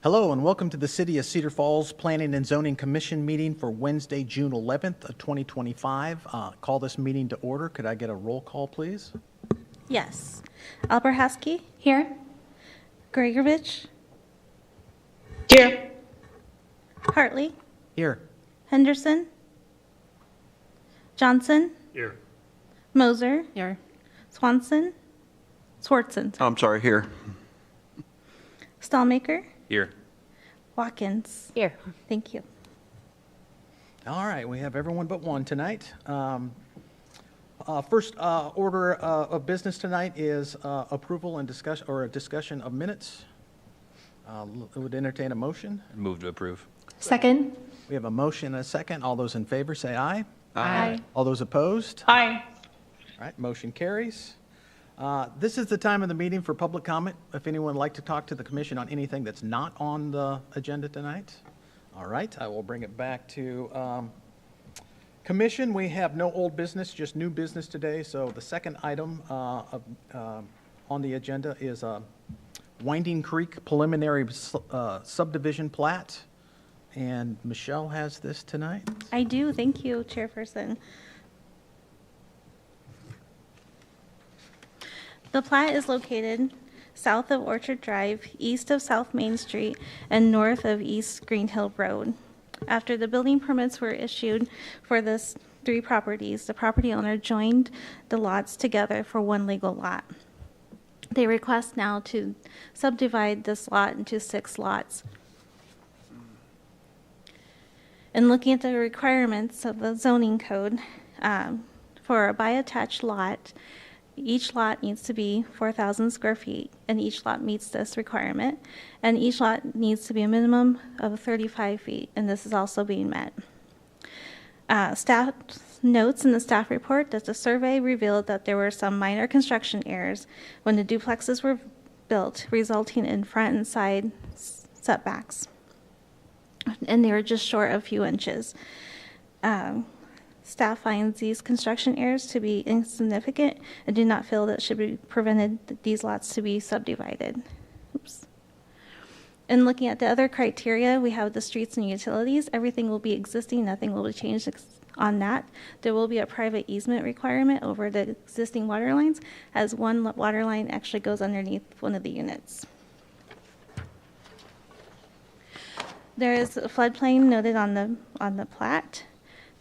Hello and welcome to the City of Cedar Falls Planning and Zoning Commission meeting for Wednesday, June 11th of 2025. Call this meeting to order. Could I get a roll call, please? Yes. Alberhaski? Here. Gregorovich? Here. Hartley? Here. Henderson? Johnson? Here. Moser? Here. Swanson? Swartzen? I'm sorry, here. Stallmaker? Here. Watkins? Here. Thank you. All right, we have everyone but one tonight. First order of business tonight is approval and discussion, or a discussion of minutes. Would entertain a motion. Move to approve. Second. We have a motion and a second. All those in favor say aye. Aye. All those opposed? Aye. All right, motion carries. This is the time of the meeting for public comment. If anyone would like to talk to the commission on anything that's not on the agenda tonight. All right, I will bring it back to commission. We have no old business, just new business today. So the second item on the agenda is Winding Creek preliminary subdivision plat. And Michelle has this tonight. I do. Thank you, Chairperson. The plat is located south of Orchard Drive, east of South Main Street, and north of East Green Hill Road. After the building permits were issued for this three properties, the property owner joined the lots together for one legal lot. They request now to subdivide this lot into 6 lots. And looking at the requirements of the zoning code, for a by-attached lot, each lot needs to be 4,000 square feet, and each lot meets this requirement. And each lot needs to be a minimum of 35 feet, and this is also being met. Staff notes in the staff report that the survey revealed that there were some minor construction errors when the duplexes were built, resulting in front and side setbacks. And they were just short of a few inches. Staff finds these construction errors to be insignificant and do not feel that it should be prevented these lots to be subdivided. Oops. And looking at the other criteria, we have the streets and utilities. Everything will be existing, nothing will be changed on that. There will be a private easement requirement over the existing water lines, as one water line actually goes underneath one of the units. There is a floodplain noted on the plat.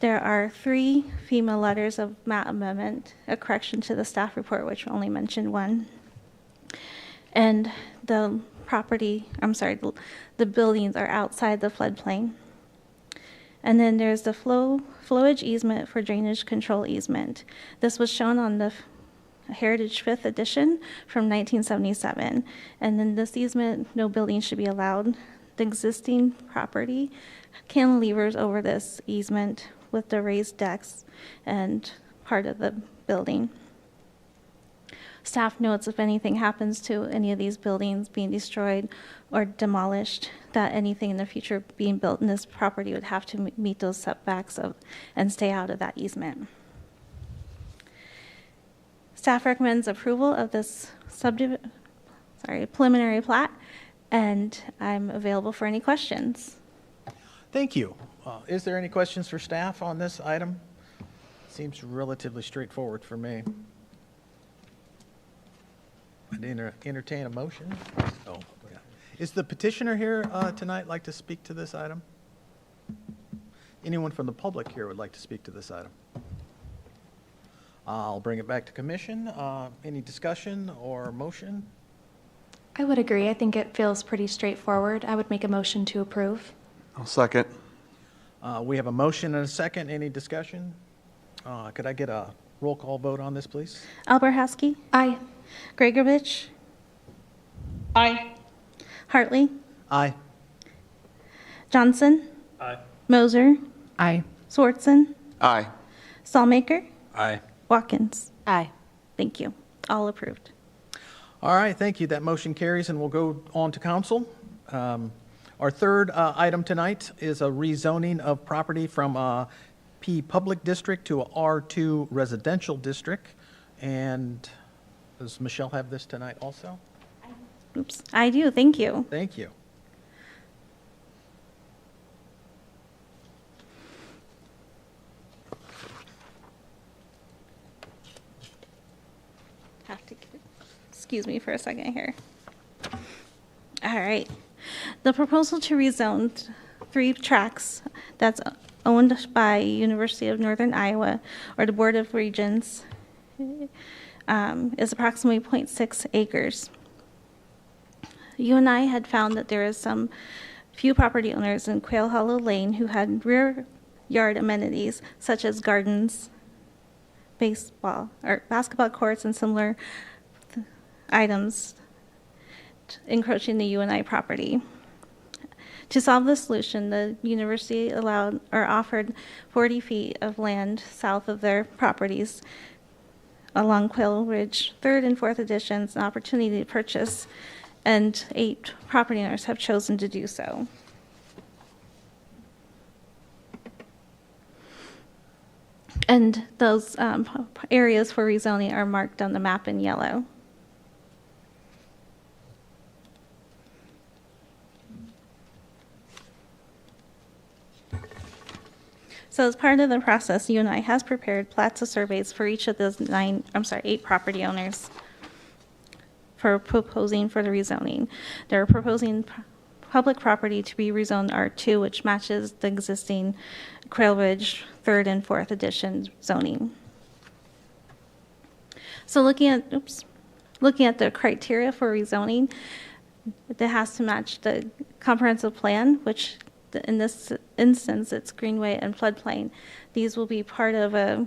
There are 3 FEMA letters of map amendment, a correction to the staff report, which only mentioned one. And the buildings are outside the floodplain. And then there's the flowage easement for drainage control easement. This was shown on the Heritage 5th edition from 1977. And then this easement, no building should be allowed. The existing property cantilevers over this easement with the raised decks and part of the building. Staff notes if anything happens to any of these buildings being destroyed or demolished, that anything in the future being built in this property would have to meet those setbacks and stay out of that easement. Staff recommends approval of this preliminary plat, and I'm available for any questions. Thank you. Is there any questions for staff on this item? Seems relatively straightforward for me. I'd entertain a motion. Oh, yeah. Is the petitioner here tonight like to speak to this item? Anyone from the public here would like to speak to this item? I'll bring it back to commission. Any discussion or motion? I would agree. I think it feels pretty straightforward. I would make a motion to approve. I'll second. We have a motion and a second. Any discussion? Could I get a roll call vote on this, please? Alberhaski? Aye. Gregorovich? Aye. Hartley? Aye. Johnson? Aye. Moser? Aye. Swartzen? Aye. Stallmaker? Aye. Watkins? Aye. Thank you. All approved. All right, thank you. That motion carries, and we'll go on to council. Our third item tonight is a rezoning of property from P Public District to a R2 Residential District. And does Michelle have this tonight also? Oops. I do. Thank you. Thank you. excuse me for a second here. All right. The proposal to rezone 3 tracts that's owned by University of Northern Iowa or the Board of Regents is approximately 0.6 acres. You and I had found that there is some few property owners in Quail Hollow Lane who had rear yard amenities such as gardens, baseball or basketball courts, and similar items encroaching the UNI property. To solve this solution, the university allowed or offered 40 feet of land south of their properties along Quail Ridge 3rd and 4th editions, an opportunity to purchase, and 8 property owners have chosen to do so. And those areas for rezoning are marked on the map in yellow. So as part of the process, UNI has prepared plats of surveys for each of those 8 property owners for proposing for the rezoning. They're proposing public property to be rezoned R2, which matches the existing Quail Ridge 3rd and 4th edition zoning. So looking at the criteria for rezoning, it has to match the comprehensive plan, which in this instance, it's greenway and floodplain. These will be part of a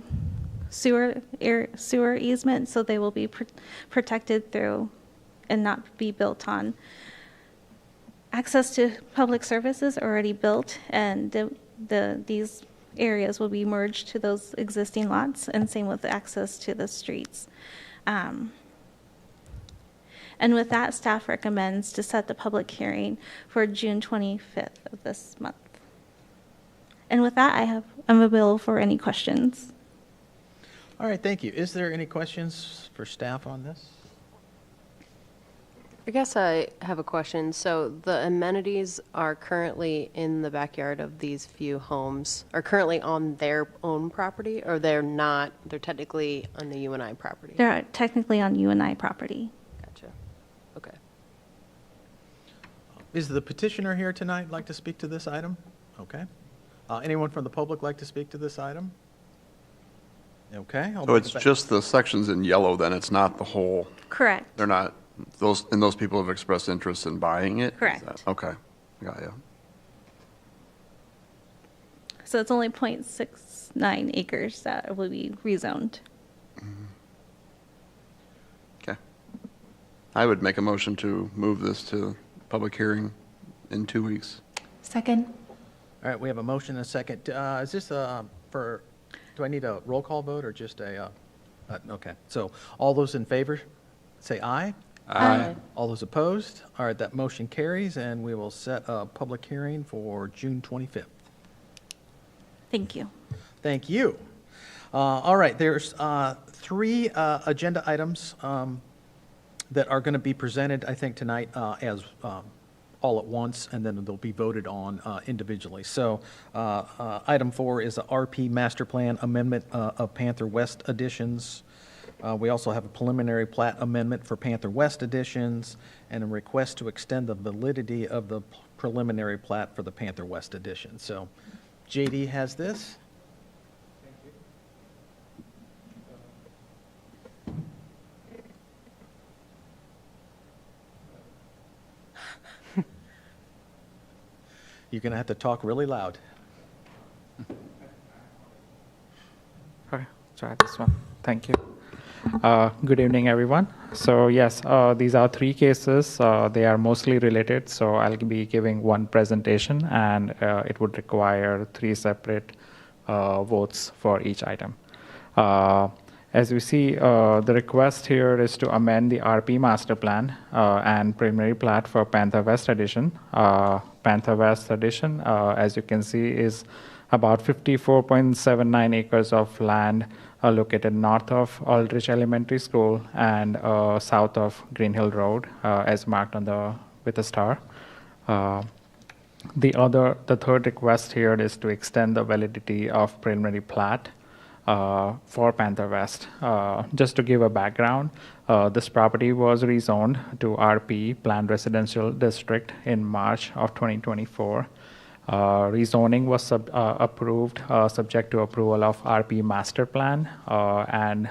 sewer easement, so they will be protected through and not be built on. Access to public services already built, and these areas will be merged to those existing lots, and same with access to the streets. And with that, staff recommends to set the public hearing for June 25th of this month. And with that, I'm available for any questions. All right, thank you. Is there any questions for staff on this? I guess I have a question. So the amenities are currently in the backyard of these few homes, are currently on their own property, or they're not, they're technically on the UNI property? They're technically on UNI property. Gotcha. Okay. Is the petitioner here tonight like to speak to this item? Okay. Anyone from the public like to speak to this item? Okay. So it's just the sections in yellow, then it's not the whole, Correct. they're not, those people have expressed interest in buying it? Is Correct. that- Okay, got you. So it's only 0.69 acres that will be rezoned. Okay. I would make a motion to move this to public hearing in 2 weeks. Second. All right, we have a motion and a second. Is this do I need a roll call vote or just okay. So all those in favor, say aye. Aye. All those opposed? All right, that motion carries, and we will set a public hearing for June 25th. Thank you. Thank you. All right, there's 3 agenda items that are going to be presented, I think, tonight as all at once, and then they'll be voted on individually. So item 4 is the RP Master Plan Amendment of Panther West additions. We also have a preliminary plat amendment for Panther West additions and a request to extend the validity of the preliminary plat for the Panther West addition. So JD has this. You're going to have to talk really loud. Okay, try this one. Thank you. Good evening, everyone. So yes, these are 3 cases. They are mostly related, so I'll be giving one presentation, and it would require 3 separate votes for each item. As we see, the request here is to amend the RP master plan and preliminary plat for Panther West Edition. Panther West Edition, as you can see, is about 54.79 acres of land located north of Aldrich Elementary School and south of Green Hill Road, as marked on with a star. The third request here is to extend the validity of preliminary plat for Panther West. Just to give a background, this property was rezoned to RP, Planned Residential District, in March of 2024. Rezoning was approved subject to approval of RP Master Plan and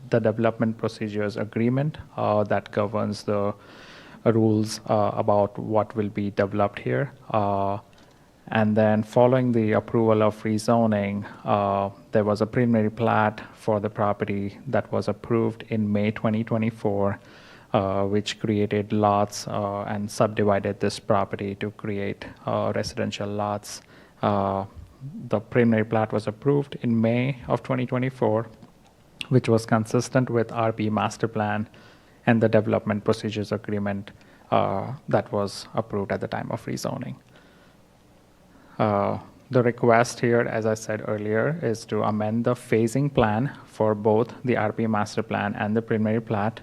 the Development Procedures Agreement that governs the rules about what will be developed here. And then following the approval of rezoning, there was a preliminary plat for the property that was approved in May 2024, which created lots and subdivided this property to create residential lots. The preliminary plat was approved in May of 2024, which was consistent with RP Master Plan and the Development Procedures Agreement that was approved at the time of rezoning. The request here, as I said earlier, is to amend the phasing plan for both the RP Master Plan and the preliminary plat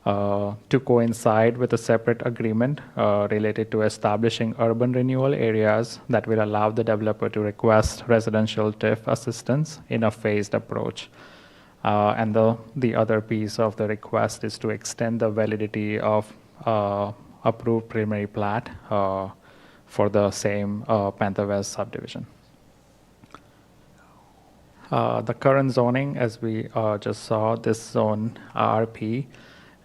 to coincide with a separate agreement related to establishing urban renewal areas that will allow the developer to request residential TIF assistance in a phased approach. And the other piece of the request is to extend the validity of approved preliminary plat for the same Panther West subdivision. The current zoning, as we just saw, this zone RP,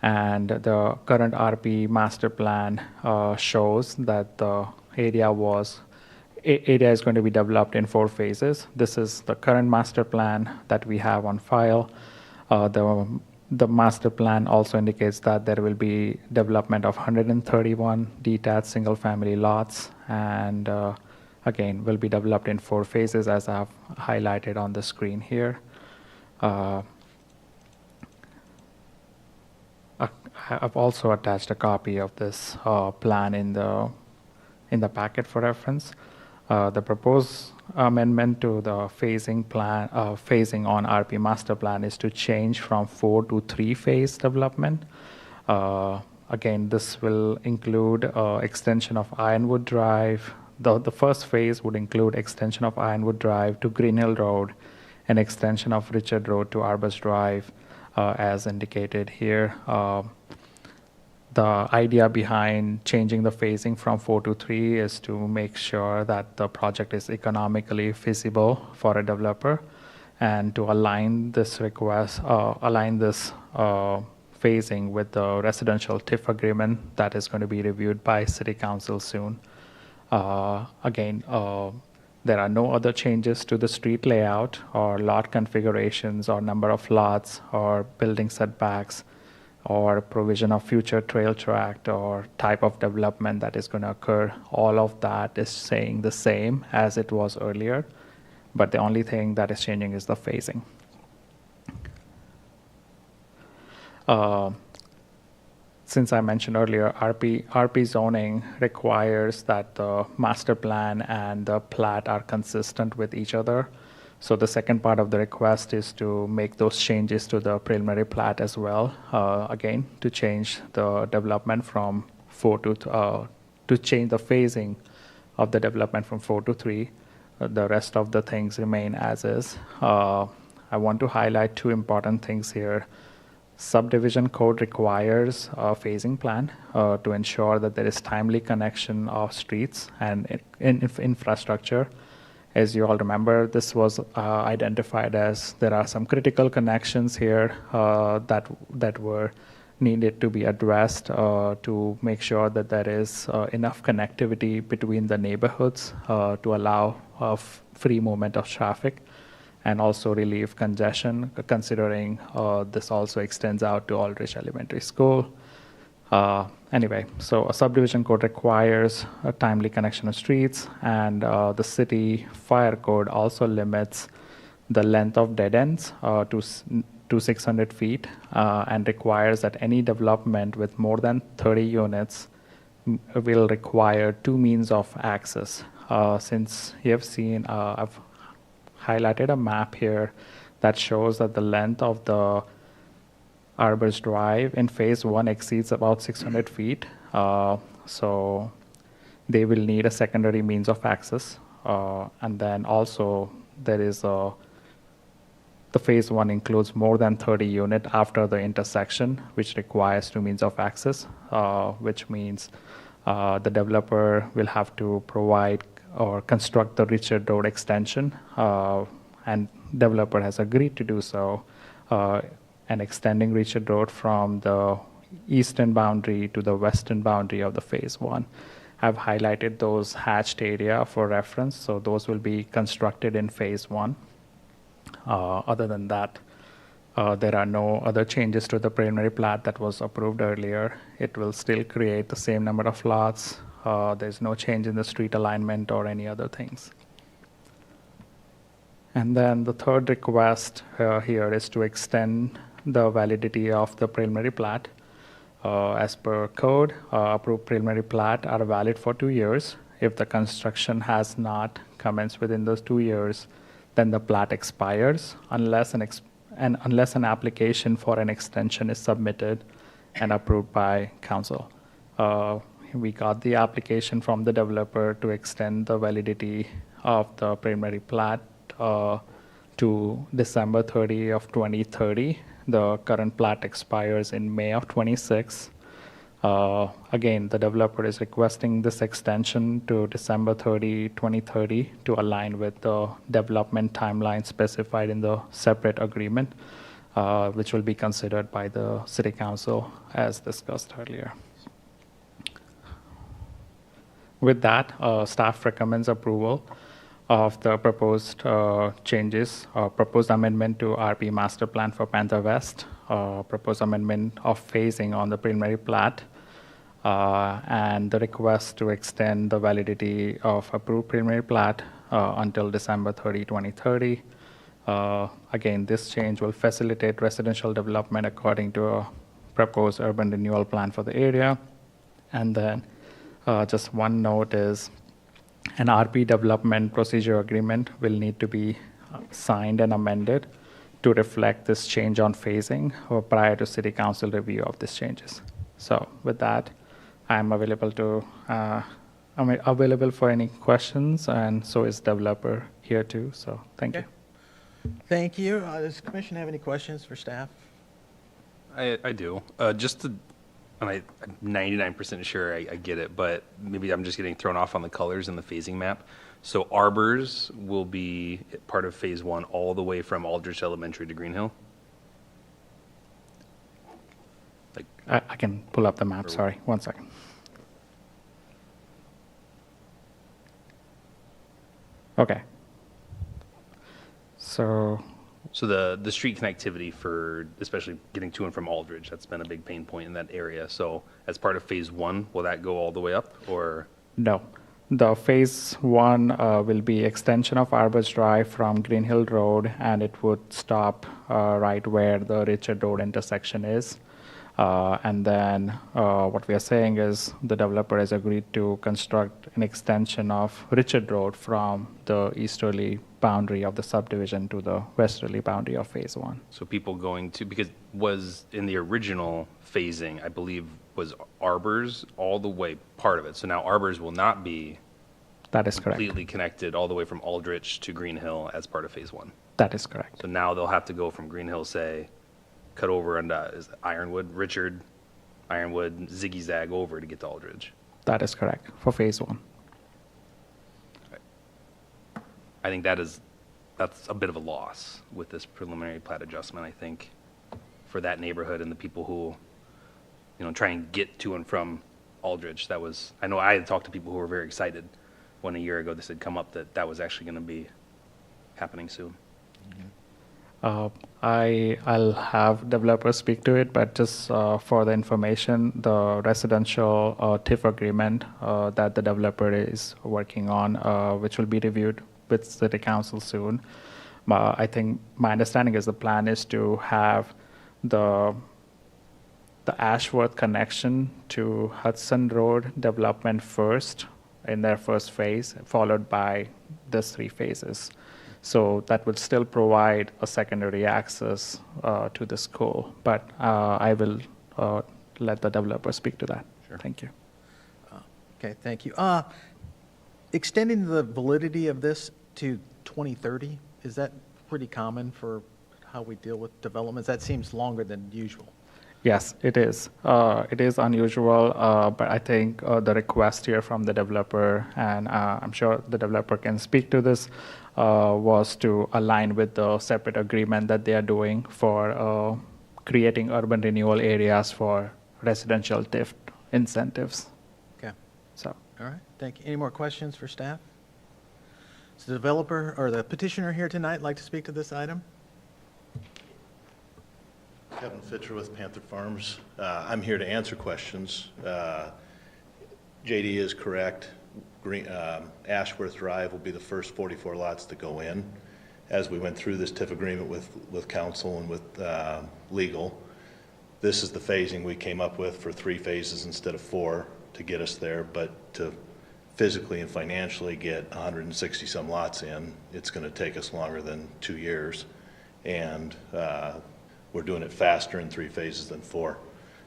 and the current RP master plan shows that the area is going to be developed in 4 phases. This is the current master plan that we have on file. The master plan also indicates that there will be development of 131 detached single-family lots, and again, will be developed in 4 phases, as I've highlighted on the screen here. I've also attached a copy of this plan in the packet for reference. The proposed amendment to the phasing on RP master plan is to change from 4 to 3 phase development. Again, this will include extension of Ironwood Drive. The first phase would include extension of Ironwood Drive to Green Hill Road and extension of Richard Road to Arbus Drive, as indicated here. The idea behind changing the phasing from 4 to 3 is to make sure that the project is economically feasible for a developer, and to align this phasing with the residential TIF agreement that is going to be reviewed by City Council soon. Again, there are no other changes to the street layout or lot configurations or number of lots or building setbacks or provision of future trail tract or type of development that is going to occur. All of that is staying the same as it was earlier, but the only thing that is changing is the phasing. Since I mentioned earlier, RP zoning requires that the master plan and the plat are consistent with each other. So the second part of the request is to make those changes to the preliminary plat as well. Again, to change the development from 4 to change the phasing of the development from 4 to 3. The rest of the things remain as is. I want to highlight 2 important things here. Subdivision code requires a phasing plan to ensure that there is timely connection of streets and infrastructure. As you all remember, this was identified as there are some critical connections here that were needed to be addressed to make sure that there is enough connectivity between the neighborhoods to allow free movement of traffic and also relieve congestion, considering this also extends out to Aldrich Elementary School. Anyway, so a subdivision code requires a timely connection of streets, and the city fire code also limits the length of dead ends to 600 feet and requires that any development with more than 30 units will require 2 means of access. Since you have seen, I've highlighted a map here that shows that the length of the Arbus Drive in phase 1 exceeds about 600 feet. So they will need a secondary means of access. And then also there is a the phase one includes more than 30 unit after the intersection, which requires two means of access, which means the developer will have to provide or construct the Richard Road extension, and developer has agreed to do so, and extending Richard Road from the eastern boundary to the western boundary of the phase one. I've highlighted those hatched area for reference, so those will be constructed in phase one. Other than that, there are no other changes to the preliminary plat that was approved earlier. It will still create the same number of lots. There's no change in the street alignment or any other things. And then the third request here is to extend the validity of the preliminary plat. As per code, approved preliminary plat are valid for 2 years. If the construction has not commenced within those 2 years, then the plat expires unless an application for an extension is submitted and approved by council. We got the application from the developer to extend the validity of the preliminary plat to December 30 of 2030. The current plat expires in May of 26. Again, the developer is requesting this extension to December 30, 2030 to align with the development timeline specified in the separate agreement, which will be considered by the City Council as discussed earlier. With that, staff recommends approval of the proposed changes, proposed amendment to RP Master Plan for Panther West, proposed amendment of phasing on the preliminary plat, and the request to extend the validity of approved preliminary plat until December 30, 2030. Again, this change will facilitate residential development according to a proposed urban renewal plan for the area. And then just one note is an RP development procedure agreement will need to be signed and amended to reflect this change on phasing or prior to City Council review of these changes. So with that, I'm available for any questions, and so is developer here too. So thank you. Thank you. Does the commission have any questions for staff? I do. And I'm 99% sure I get it, but maybe I'm just getting thrown off on the colors in the phasing map. So arbors will be part of phase one all the way from Aldrich Elementary to Green Hill? I can pull up the map, sorry, 1 second. Okay. So the street connectivity for especially getting to and from Aldridge, that's been a big pain point in that area. So as part of phase one, will that go all the way up or? No. The phase one will be extension of Arbors Drive from Green Hill Road, and it would stop right where the Richard Road intersection is. And then what we are saying is the developer has agreed to construct an extension of Richard Road from the easterly boundary of the subdivision to the westerly boundary of phase one. So people going to, because was in the original phasing, I believe, was Arbors all the way part of it. So now Arbors will not be that is correct. Completely connected all the way from Aldrich to Green Hill as part of phase one. That is correct. So now they'll have to go from Green Hill, say, cut over and is Ironwood, Richard, Ironwood, ziggy-zag over to get to Aldridge. That is correct for phase one. I think that's a bit of a loss with this preliminary plat adjustment, I think, for that neighborhood and the people who, try and get to and from Aldridge. I know I had talked to people who were very excited when a year ago this had come up that was actually going to be happening soon. I'll have developers speak to it, but just for the information, the residential TIF agreement that the developer is working on, which will be reviewed with City Council soon. I think my understanding is the plan is to have the Ashworth connection to Hudson Road development first in their first phase, followed by these 3 phases. So that would still provide a secondary access to the school, but I will let the developer speak to that. Sure. Thank you. Okay, thank you. Extending the validity of this to 2030, is that pretty common for how we deal with developments? That seems longer than usual. Yes, it is. It is unusual, but I think the request here from the developer, and I'm sure the developer can speak to this, was to align with the separate agreement that they are doing for creating urban renewal areas for residential TIF incentives. Okay, So, all right, thank you. Any more questions for staff? Does the developer or the petitioner here tonight like to speak to this item? Kevin Fitcher with Panther Farms. I'm here to answer questions. JD is correct. Ashworth Drive will be the first 44 lots to go in. As we went through this TIF agreement with council and with legal, this is the phasing we came up with for 3 phases instead of 4 to get us there. But to physically and financially get 160 some lots in, it's going to take us longer than 2 years. And we're doing it faster in 3 phases than 4,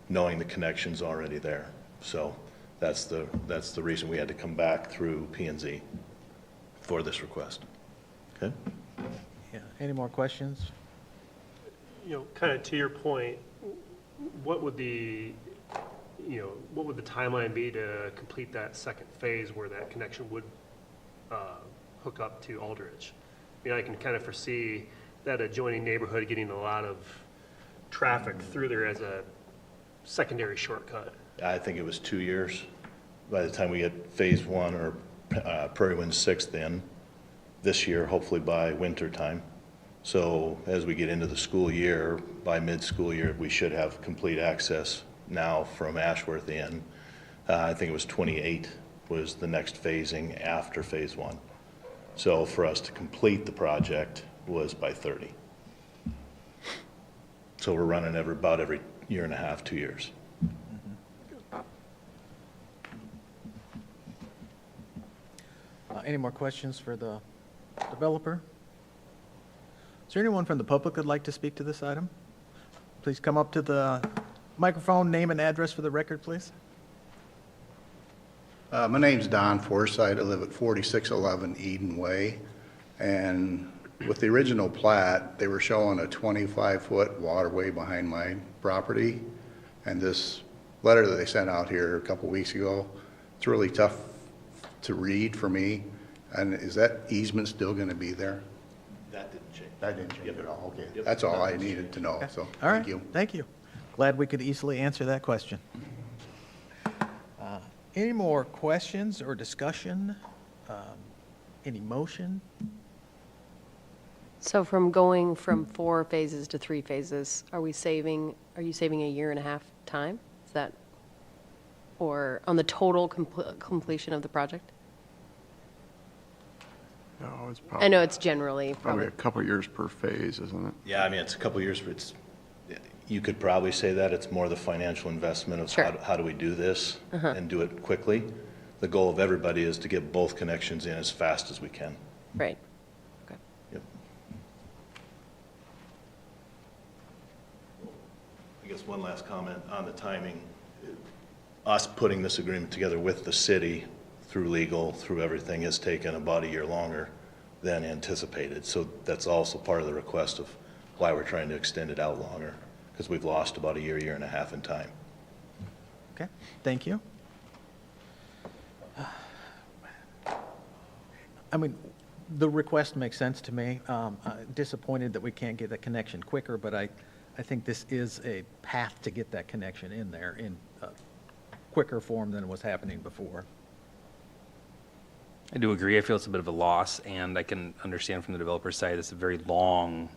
knowing the connection's already there. So that's the reason we had to come back through P&Z for this request. Okay? Yeah, any more questions? You know, kind of to your point, what would the timeline be to complete that second phase where that connection would hook up to Aldrich? I mean, I can kind of foresee that adjoining neighborhood getting a lot of traffic through there as a secondary shortcut. I think it was 2 years by the time we get phase 1 or Prairie Wind 6th in this year, hopefully by winter time. So as we get into the school year, by mid-school year, we should have complete access now from Ashworth in. I think it was 28 was the next phasing after phase 1. So for us to complete the project was by 30. So we're running about every year and a half, 2 years. Any more questions for the developer? Is there anyone from the public that'd like to speak to this item? Please come up to the microphone, name and address for the record, please. My name's Don Forsythe. I live at 4611 Eden Way. And with the original plat, they were showing a 25-foot waterway behind my property. And this letter that they sent out here a couple weeks ago, it's really tough to read for me. And is that easement still going to be there? That didn't change. That didn't change at all, okay. Yep. That's all I needed to know, so All right, thank you. thank you. Glad we could easily answer that question. Any more questions or discussion? Any motion? So from going from 4 phases to 3 phases, are you saving a year and a half time? Is that, or on the total completion of the project? No, it's I probably, know it's generally probably a couple years per phase, isn't it? Yeah, I mean, it's a couple of years, but you could probably say that it's more the financial investment of Sure. how do we do this and do it quickly. The goal of everybody is to get both connections in as fast as we can. Right. Okay. Yep. I guess one last comment on the timing. Us putting this agreement together with the city through legal, through everything, has taken about a year longer than anticipated. So that's also part of the request of why we're trying to extend it out longer, because we've lost about a year, year and a half in time. Okay, thank you. I mean, the request makes sense to me. Disappointed that we can't get that connection quicker, but I think this is a path to get that connection in there in a quicker form than was happening before. I do agree. I feel it's a bit of a loss, and I can understand from the developer's side, it's a very long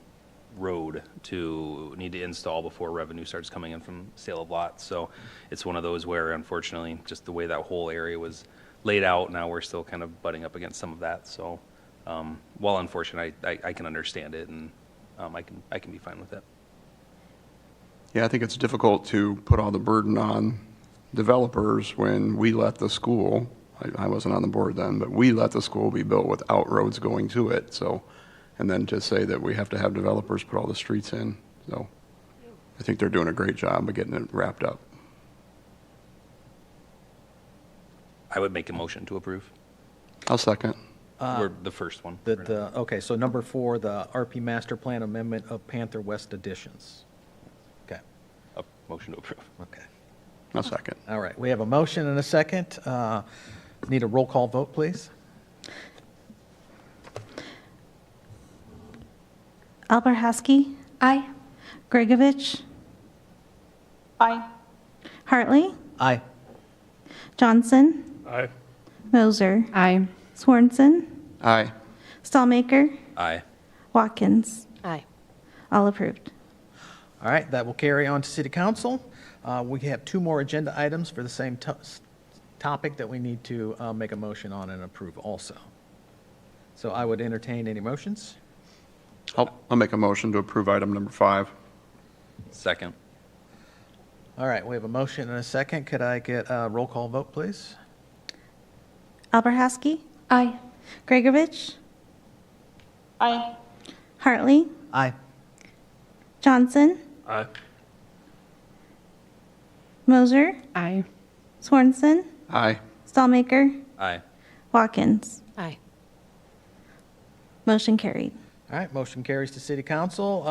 road to need to install before revenue starts coming in from sale of lots. So it's one of those where, unfortunately, just the way that whole area was laid out, now we're still kind of butting up against some of that. So while unfortunate, I can understand it, and I can be fine with it. Yeah, I think it's difficult to put all the burden on developers when we let the school, I wasn't on the board then, but we let the school be built without roads going to it. So, and then to say that we have to have developers put all the streets in. So I think they're doing a great job of getting it wrapped up. I would make a motion to approve. I'll second. Or the first one. Okay, so number 4, the RP Master Plan Amendment of Panther West additions. Okay, Motion to approve. okay. A second. All right, we have a motion and a second. Need a roll call vote, please? Alberhaski, Aye. Gregovich, Aye. Hartley, Aye. Johnson, Aye. Moser, Aye. Swanson, Aye. Stallmaker, Aye. Watkins. Aye. All approved. All right, that will carry on to City Council. We have 2 more agenda items for the same topic that we need to make a motion on and approve also. So I would entertain any motions. I'll make a motion to approve item number 5. Second. All right, we have a motion and a second. Could I get a roll call vote, please? Alberhaski, Aye. Gregovich, Aye. Hartley, Aye. Johnson, Aye. Moser, Aye. Swanson, Aye. Stallmaker, Aye. Watkins. Aye. Motion carried. All right, motion carries to City Council.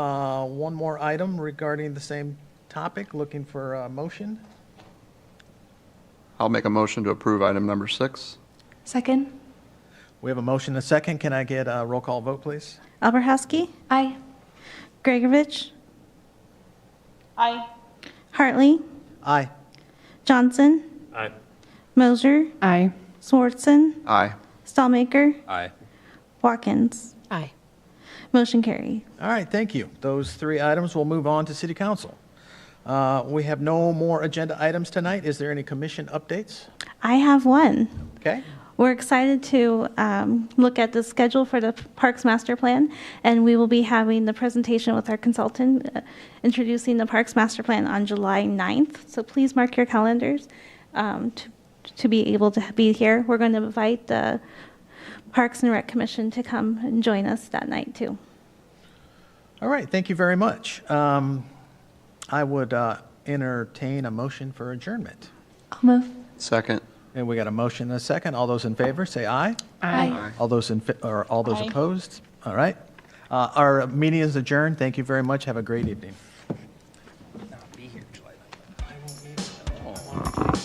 One more item regarding the same topic, looking for a motion. I'll make a motion to approve item number 6. Second. We have a motion and a second. Can I get a roll call vote, please? Alberhaski, Aye. Gregovich, Aye. Hartley, Aye. Johnson, Aye. Moser, Aye. Swartzen, Aye. Stallmaker, Aye. Watkins. Aye. Motion carried. All right, thank you. Those 3 items will move on to City Council. We have no more agenda items tonight. Is there any commission updates? I have one. Okay. We're excited to look at the schedule for the Parks Master Plan, and we will be having the presentation with our consultant introducing the Parks Master Plan on July 9th. So please mark your calendars to be able to be here. We're going to invite the Parks and Rec Commission to come and join us that night, too. All right, thank you very much. I would entertain a motion for adjournment. I'll move. Second. And we got a motion and a second. All those in favor, say aye. Aye. All those all those Aye. opposed? All right. Our meeting is adjourned. Thank you very much. Have a great evening. Be here July 9th.